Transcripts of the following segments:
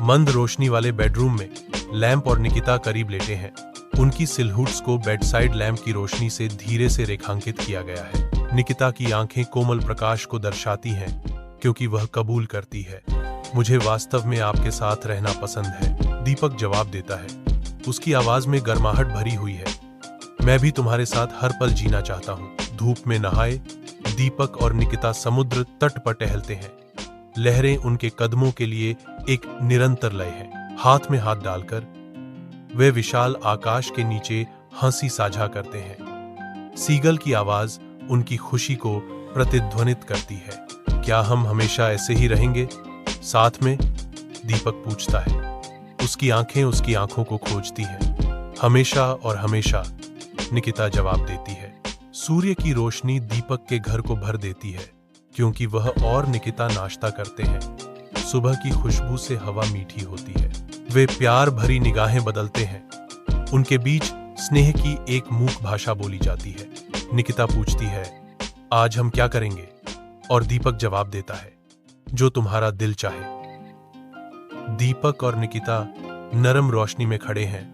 मंद रोशनी वाले बेडरूम में लैंप और निकिता करीब लेटे हैं। उनकी सिलहुट्स को बेडसाइड लैंप की रोशनी से धीरे से रेखांकित किया गया है। निकिता की आंखें कोमल प्रकाश को दर्शाती हैं क्योंकि वह कबूल करती है, मुझे वास्तव में आपके साथ रहना पसंद है। दीपक जवाब देता है, उसकी आवाज में गर्माहट भरी हुई है। मैं भी तुम्हारे साथ हर पल जीना चाहता हूँ। धूप में नहाए दीपक और निकिता समुद्र तट पर टहलते हैं। लहरें उनके कदमों के लिए एक निरंतर लय है। हाथ में हाथ डालकर वे विशाल आकाश के नीचे हंसी साझा करते हैं। सीगल की आवाज उनकी खुशी को प्रतिध्वनित करती है। क्या हम हमेशा ऐसे ही रहेंगे साथ में? दीपक पूछता है। उसकी आंखें उसकी आंखों को खोजती हैं। हमेशा और हमेशा, निकिता जवाब देती है। सूर्य की रोशनी दीपक के घर को भर देती है क्योंकि वह और निकिता नाश्ता करते हैं। सुबह की खुशबू से हवा मीठी होती है। वे प्यार भरी निगाहें बदलते हैं। उनके बीच स्नेह की एक मूक भाषा बोली जाती है। निकिता पूछती है, आज हम क्या करेंगे? और दीपक जवाब देता है, जो तुम्हारा दिल चाहे। दीपक और निकिता नरम रोशनी में खड़े हैं।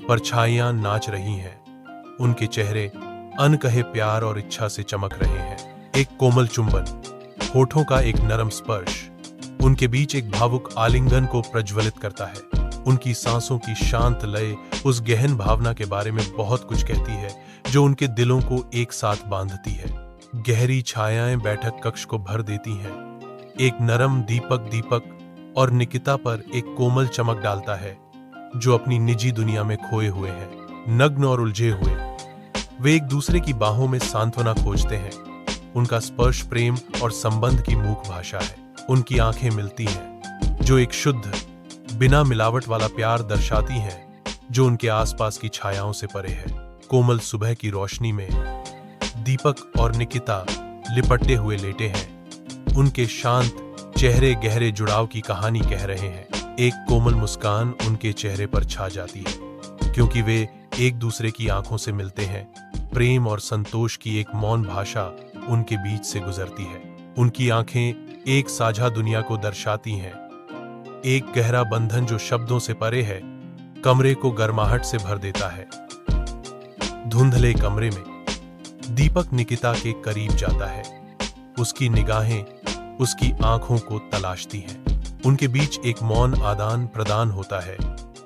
परछाइयां नाच रही हैं। उनके चेहरे अनकहे प्यार और इच्छा से चमक रहे हैं। एक कोमल चुंबन, होठों का एक नरम स्पर्श उनके बीच एक भावुक आलिंगन को प्रज्वलित करता है। उनकी सांसों की शांत लय उस गहन भावना के बारे में बहुत कुछ कहती है जो उनके दिलों को एक साथ बांधती है। गहरी छायाएं बैठक कक्ष को भर देती हैं। एक नरम दीपक और निकिता पर एक कोमल चमक डालता है जो अपनी निजी दुनिया में खोए हुए हैं। नग्न और उलझे हुए वे एक दूसरे की बाहों में सांत्वना खोजते हैं। उनका स्पर्श प्रेम और संबंध की मूक भाषा है। उनकी आंखें मिलती हैं जो एक शुद्ध, बिना मिलावट वाला प्यार दर्शाती हैं जो उनके आसपास की छायाओं से परे है। कोमल सुबह की रोशनी में दीपक और निकिता लिपटे हुए लेटे हैं। उनके शांत चेहरे गहरे जुड़ाव की कहानी कह रहे हैं। एक कोमल मुस्कान उनके चेहरे पर छा जाती है क्योंकि वे एक दूसरे की आंखों से मिलते हैं। प्रेम और संतोष की एक मौन भाषा उनके बीच से गुजरती है। उनकी आंखें एक साझा दुनिया को दर्शाती हैं, एक गहरा बंधन जो शब्दों से परे है, कमरे को गर्माहट से भर देता है। धुंधले कमरे में दीपक निकिता के करीब जाता है। उसकी निगाहें उसकी आंखों को तलाशती हैं। उनके बीच एक मौन आदान प्रदान होता है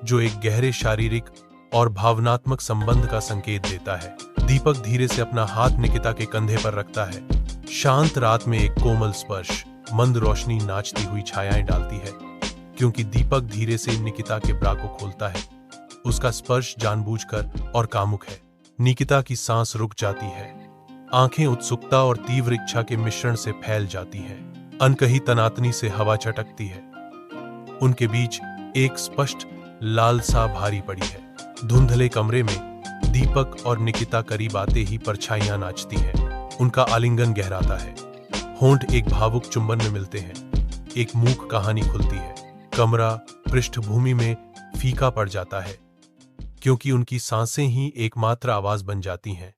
जो एक गहरे शारीरिक और भावनात्मक संबंध का संकेत देता है। दीपक धीरे से अपना हाथ निकिता के कंधे पर रखता है। शांत रात में एक कोमल स्पर्श, मंद रोशनी नाचती हुई छायाएं डालती है क्योंकि दीपक धीरे से निकिता के ब्रा को खोलता है। उसका स्पर्श जानबूझकर और कामुक है। निकिता की सांस रुक जाती है। आंखें उत्सुकता और तीव्र इच्छा के मिश्रण से फैल जाती हैं। अनकही तनातनी से हवा चटकती है। उनके बीच एक स्पष्ट लालसा भारी पड़ी है। धुंधले कमरे में दीपक और निकिता करीब आते ही परछाइयां नाचती हैं। उनका आलिंगन गहराता है। होंठ एक भावुक चुंबन में मिलते हैं। एक मूक कहानी खुलती है। कमरा पृष्ठभूमि में फीका पड़ जाता है क्योंकि उनकी सांसें ही एकमात्र आवाज बन जाती हैं।